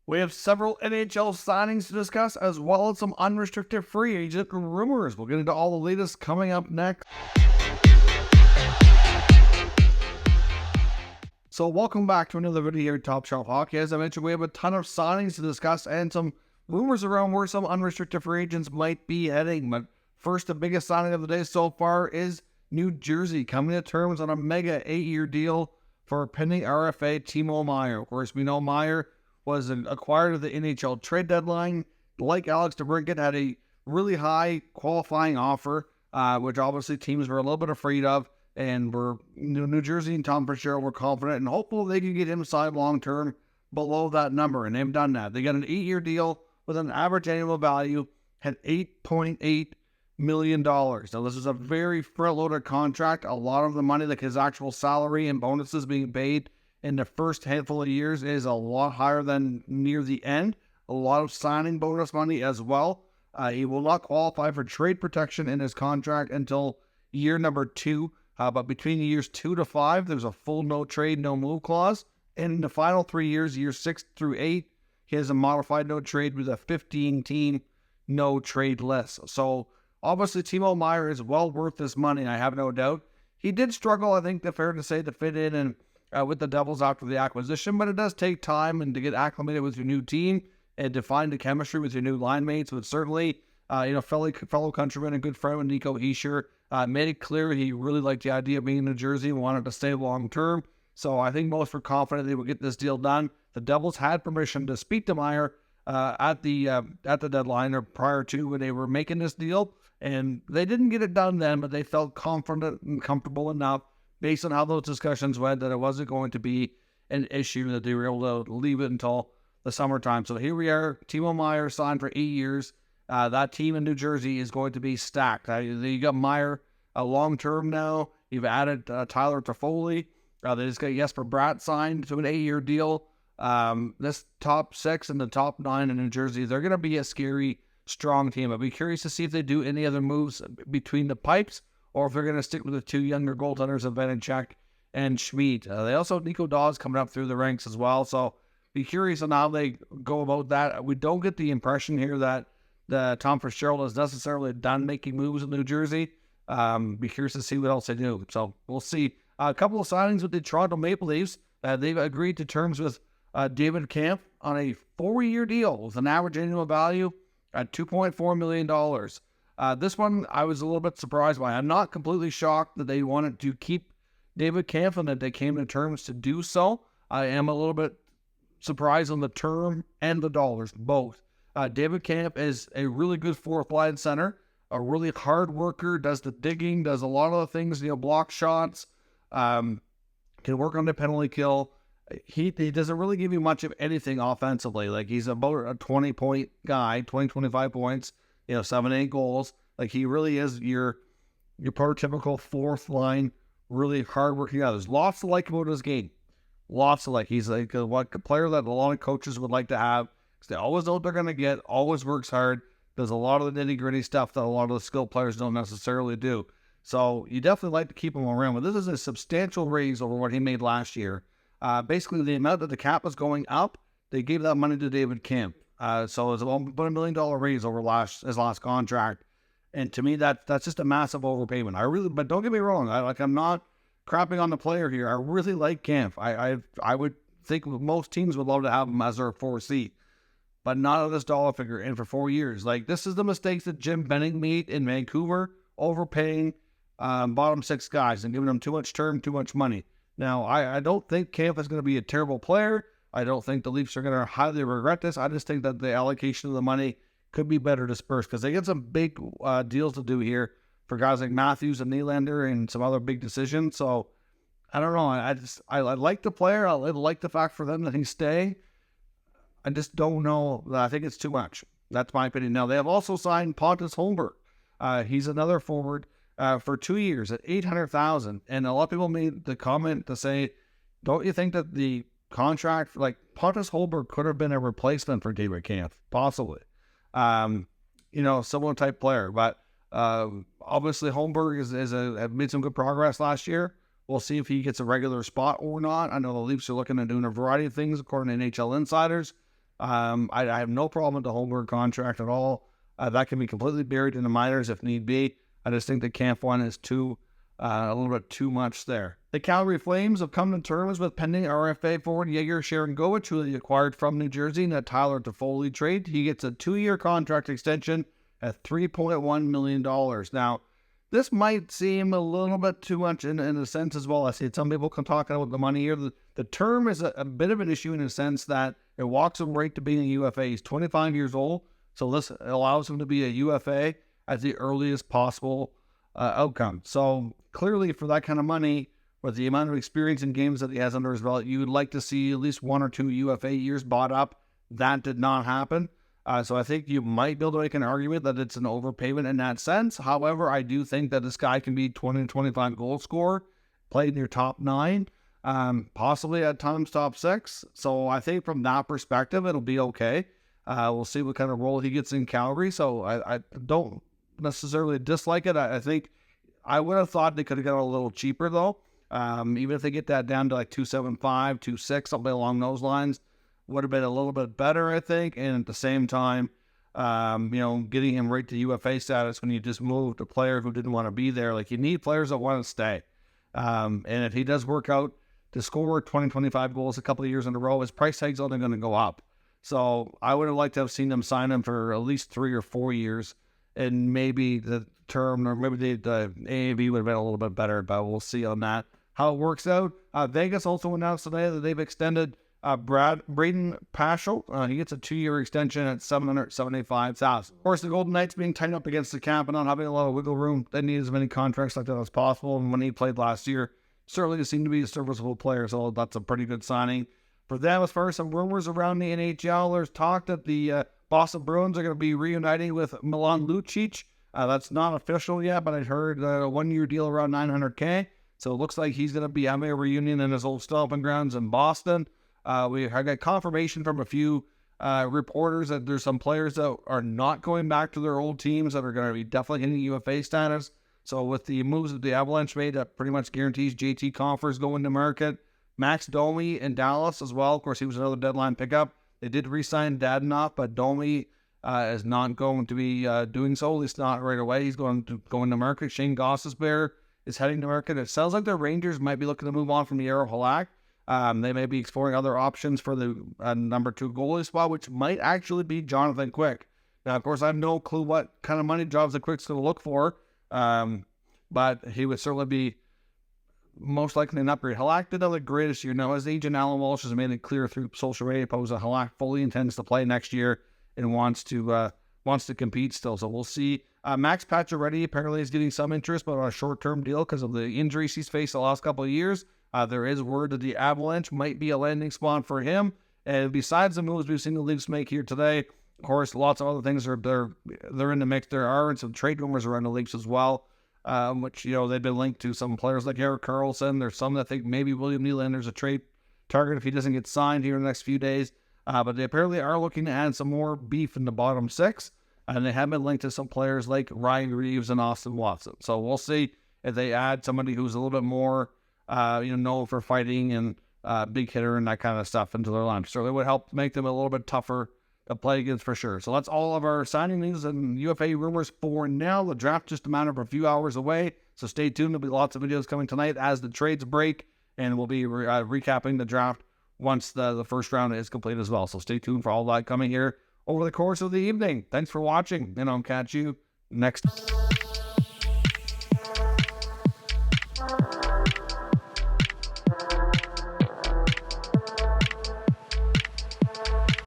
We have several NHL signings to discuss, as well as some unrestricted free agent rumors. We'll get into all the latest coming up next. So welcome back to another video here at Top Shelf Hockey. As I mentioned, we have a ton of signings to discuss and some rumors around where some unrestricted free agents might be heading. But first, the biggest signing of the day so far is New Jersey coming to terms on a mega 8-year deal for pending RFA Timo Meyer. Of course, we know Meier was acquired at the NHL trade deadline. Like Alex DeBrincat, had a really high qualifying offer, which obviously teams were a little bit afraid of. And New Jersey and Tom Fitzgerald were confident and hopeful they could get him signed long-term below that number. And they've done that. They got an 8-year deal with an average annual value at $8.8 million. Now, this is a very front-loaded contract. A lot of the money, like his actual salary and bonuses being paid in the first handful of years, is a lot higher than near the end. A lot of signing bonus money as well. He will not qualify for trade protection in his contract until year number 2. But between years 2 to 5, there's a full no trade, no move clause. And in the final 3 years, years 6 through 8, he has a modified no trade with a 15-team no trade list. So obviously, Timo Meyer is well worth this money, I have no doubt. He did struggle, I think, fair to say, to fit in and with the Devils after the acquisition, but it does take time and to get acclimated with your new team and to find the chemistry with your new line mates. But certainly, fellow countryman and good friend with Nico Hischier made it clear he really liked the idea of being in New Jersey and wanted to stay long term. So I think most were confident they would get this deal done. The Devils had permission to speak to Meier at the deadline or prior to when they were making this deal, and they didn't get it done then, but they felt confident and comfortable enough based on how those discussions went that it wasn't going to be an issue, that they were able to leave it until the summertime. So here we are, Timo Meyer signed for 8 years. That team in New Jersey is going to be stacked. You got Meier long-term now. You've added Tyler Toffoli. They just got Jesper Bratt signed to an 8-year deal. This top 6 and the top 9 in New Jersey, they're going to be a scary, strong team. I'd be curious to see if they do any other moves between the pipes, or if they're going to stick with the 2 younger goaltenders of Vanecek and Schmid. They also have Nico Dawes coming up through the ranks as well, so be curious on how they go about that. We don't get the impression here that Tom Fitzgerald is necessarily done making moves in New Jersey. Be curious to see what else they do. So we'll see. A couple of signings with the Toronto Maple Leafs. They've agreed to terms with David Kampf on a 4-year deal with an average annual value at $2.4 million. This one I was a little bit surprised by. I'm not completely shocked that they wanted to keep David Kampf and that they came to terms to do so. I am a little bit surprised on the term and the dollars, both. David Kampf is a really good fourth-line center, a really hard worker, does the digging, does a lot of the things, block shots, can work on the penalty kill. He doesn't really give you much of anything offensively. Like, he's about a 20-point guy, 25 points, 7-8 goals. Like, he really is your prototypical fourth-line, really hard-working guy. There's lots to like about his game. Lots to like. He's like a player that a lot of coaches would like to have. They always know what they're going to get, always works hard, does a lot of the nitty-gritty stuff that a lot of the skilled players don't necessarily do. So you definitely like to keep him around. But this is a substantial raise over what he made last year. Basically, the amount that the cap was going up, they gave that money to David Kampf. So it's about $1 million raise over his last contract. And to me, that's just a massive overpayment. But don't get me wrong, I'm not crapping on the player here. I really like Kampf. I would think most teams would love to have him as their 4C. But not at this dollar figure, and for 4 years. Like, this is the mistakes that Jim Benning made in Vancouver, overpaying bottom 6 guys and giving them too much term, too much money. Now, I don't think Kampf is going to be a terrible player. I don't think the Leafs are going to highly regret this. I just think that the allocation of the money could be better dispersed, because they get some big deals to do here for guys like Matthews and Nylander and some other big decisions. So, I don't know. I like the player. I like the fact for them that he's staying. I just don't know. I think it's too much. That's my opinion. Now, they have also signed Pontus Holmberg. He's another forward for 2 years at $800,000. And a lot of people made the comment to say, don't you think that the contract, like Pontus Holmberg could have been a replacement for David Kampf? Possibly. Similar type player. But obviously Holmberg made some good progress last year. We'll see if he gets a regular spot or not. I know the Leafs are looking at doing a variety of things according to NHL insiders. I have no problem with the Holmberg contract at all. That can be completely buried in the minors if need be. I just think the Kampf one is a little bit too much there. The Calgary Flames have come to terms with pending RFA forward Jaeger Sharangovich, who they acquired from New Jersey in a Tyler Dufour trade. He gets a 2-year contract extension at $3.1 million. Now, this might seem a little bit too much in a sense as well. I see some people can talk about the money here. The term is a bit of an issue in a sense that it walks him right to being a UFA. He's 25 years old, so this allows him to be a UFA at the earliest possible outcome. So clearly for that kind of money, with the amount of experience in games that he has under his belt, you would like to see at least 1 or 2 UFA years bought up. That did not happen. So I think you might be able to make an argument that it's an overpayment in that sense. However, I do think that this guy can be 20 to 25 goal scorer, played in your top 9, possibly at times top 6. So I think from that perspective, it'll be okay. We'll see what kind of role he gets in Calgary. So I don't necessarily dislike it. I think I would have thought they could have got a little cheaper though. Even if they get that down to like 275, 26, something along those lines, would have been a little bit better, I think. And at the same time, getting him right to UFA status when you just moved a player who didn't want to be there. Like, you need players that want to stay. And if he does work out to score 20, 25 goals a couple of years in a row, his price tag's only going to go up. So I would have liked to have seen them sign him for at least 3 or 4 years, and maybe the term, or maybe the AAV would have been a little bit better, but we'll see on that, how it works out. Vegas also announced today that they've extended Braden Paschal. He gets a 2-year extension at $775,000. Of course, the Golden Knights being tied up against the cap and not having a lot of wiggle room, they need as many contracts like that as possible. And when he played last year, certainly seemed to be a serviceable player, so that's a pretty good signing for them. As far as some rumors around the NHL, there's talk that the Boston Bruins are going to be reuniting with Milan Lucic. That's not official yet, but I heard a 1-year deal around $900K. So it looks like he's going to be having a reunion in his old stomping grounds in Boston. We got confirmation from a few reporters that there's some players that are not going back to their old teams that are going to be definitely hitting UFA status. So with the moves that the Avalanche made, that pretty much guarantees JT Compher's going to market. Max Domi in Dallas as well. Of course, he was another deadline pickup. They did re-sign Dadonov, but Domi is not going to be doing so, at least not right away. He's going to market. Shane Gostisbehere is heading to market. It sounds like the Rangers might be looking to move on from Jerard Fagerberg. They may be exploring other options for the number 2 goalie spot, which might actually be Jonathan Quick. Now, of course, I have no clue what kind of money jobs the Quick's going to look for, but he would certainly be most likely an upgrade. Halak did have the greatest year. Now, his agent Alan Walsh has made it clear through social media posts that Halak fully intends to play next year and wants to compete still. So we'll see. Max Pacioretty apparently is getting some interest, but on a short-term deal because of the injuries he's faced the last couple of years. There is word that the Avalanche might be a landing spot for him. And besides the moves we've seen the Leafs make here today, of course, lots of other things are they're in the mix. There are some trade rumors around the Leafs as well, which, they've been linked to some players like Erik Karlsson. There's some that think maybe William Nylander's a trade target if he doesn't get signed here in the next few days. But they apparently are looking to add some more beef in the bottom 6. And they have been linked to some players like Ryan Reeves and Austin Watson. So we'll see if they add somebody who's a little bit more, known for fighting and big hitter and that kind of stuff into their lineup. So it would help make them a little bit tougher to play against for sure. So that's all of our signing news and UFA rumors for now. The draft just a matter of a few hours away. So stay tuned. There'll be lots of videos coming tonight as the trades break. And we'll be recapping the draft once the first round is complete as well. So stay tuned for all that coming here over the course of the evening. Thanks for watching, and I'll catch you next time.